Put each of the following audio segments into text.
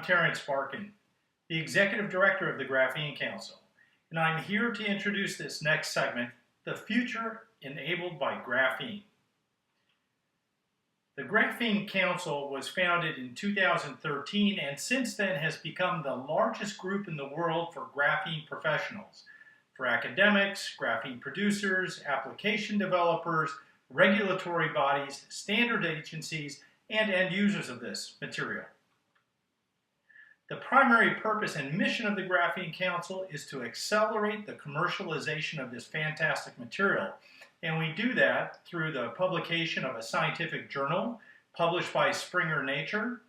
Terrence Barkin, the Executive Director of the Graphene Council, and I'm here to introduce this next segment, The Future Enabled by Graphene. The Graphene Council was founded in 2013 and since then has become the largest group in the world for graphene professionals, for academics, graphene producers, application developers, regulatory bodies, standard agencies, and end users of this material. The primary purpose and mission of the Graphene Council is to accelerate the commercialization of this fantastic material, and we do that through the publication of a scientific journal published by Springer Nature,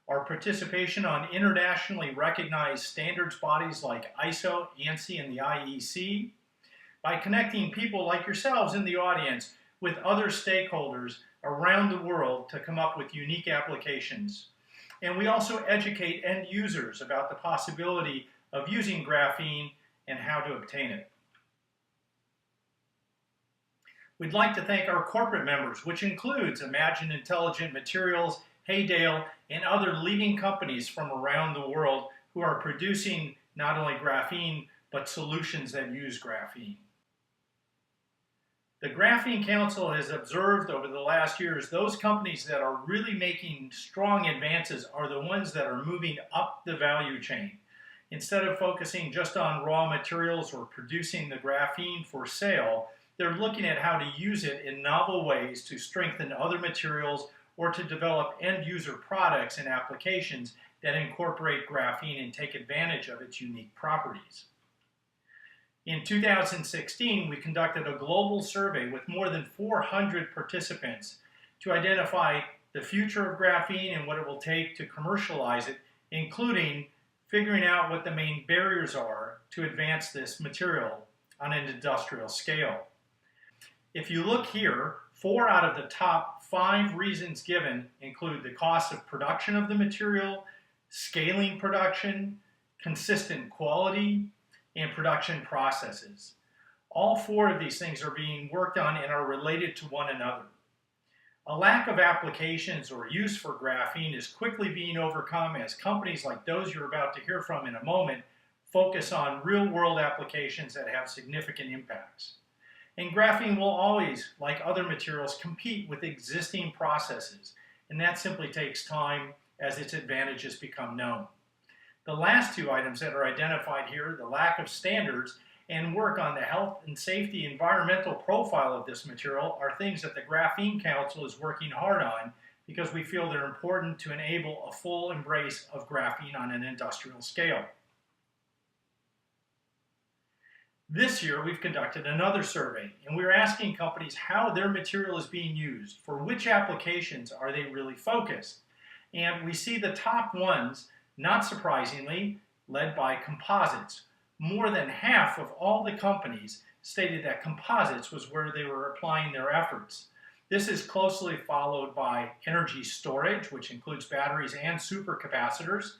our participation on internationally recognized standards bodies like ISO, ANSI, and the IEC, by connecting people like yourselves in the audience with other stakeholders around the world to come up with unique applications. And we also educate end users about the possibility of using graphene and how to obtain it. We'd like to thank our corporate members, which includes Imagine Intelligent Materials, Haydale, and other leading companies from around the world who are producing not only graphene, but solutions that use graphene. The Graphene Council has observed over the last years those companies that are really making strong advances are the ones that are moving up the value chain. Instead of focusing just on raw materials or producing the graphene for sale, they're looking at how to use it in novel ways to strengthen other materials or to develop end-user products and applications that incorporate graphene and take advantage of its unique properties. In 2016, we conducted a global survey with more than 400 participants to identify the future of graphene and what it will take to commercialize it, including figuring out what the main barriers are to advance this material on an industrial scale. If you look here, 4 out of the top 5 reasons given include the cost of production of the material, scaling production, consistent quality, and production processes. All 4 of these things are being worked on and are related to one another. A lack of applications or use for graphene is quickly being overcome as companies like those you're about to hear from in a moment focus on real-world applications that have significant impacts. And graphene will always, like other materials, compete with existing processes, and that simply takes time as its advantages become known. The last 2 items that are identified here, the lack of standards and work on the health and safety environmental profile of this material, are things that the Graphene Council is working hard on because we feel they're important to enable a full embrace of graphene on an industrial scale. This year, we've conducted another survey, and we're asking companies how their material is being used, for which applications are they really focused. And we see the top ones, not surprisingly, led by composites. More than half of all the companies stated that composites was where they were applying their efforts. This is closely followed by energy storage, which includes batteries and supercapacitors.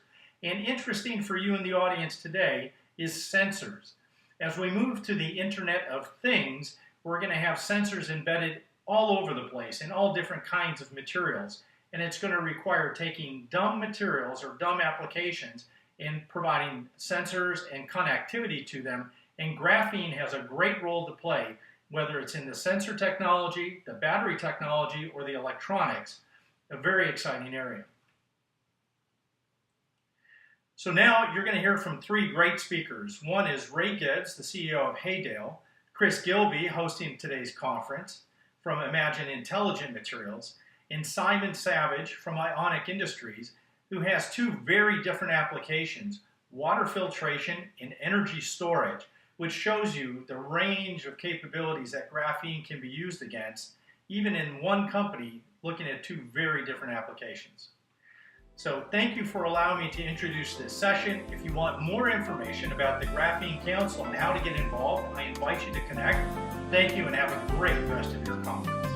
And interesting for you in the audience today is sensors. As we move to the Internet of Things, we're going to have sensors embedded all over the place in all different kinds of materials. And it's going to require taking dumb materials or dumb applications and providing sensors and connectivity to them. And graphene has a great role to play, whether it's in the sensor technology, the battery technology, or the electronics. A very exciting area. So now you're going to hear from 3 great speakers. One is Ray Gibbs, the CEO of Haydale, Chris Gilby, hosting today's conference from Imagine Intelligent Materials, and Simon Savage from Ionic Industries, who has 2 very different applications, water filtration and energy storage, which shows you the range of capabilities that graphene can be used against, even in one company looking at 2 very different applications. So thank you for allowing me to introduce this session. If you want more information about the Graphene Council and how to get involved, I invite you to connect. Thank you and have a great rest of your conference.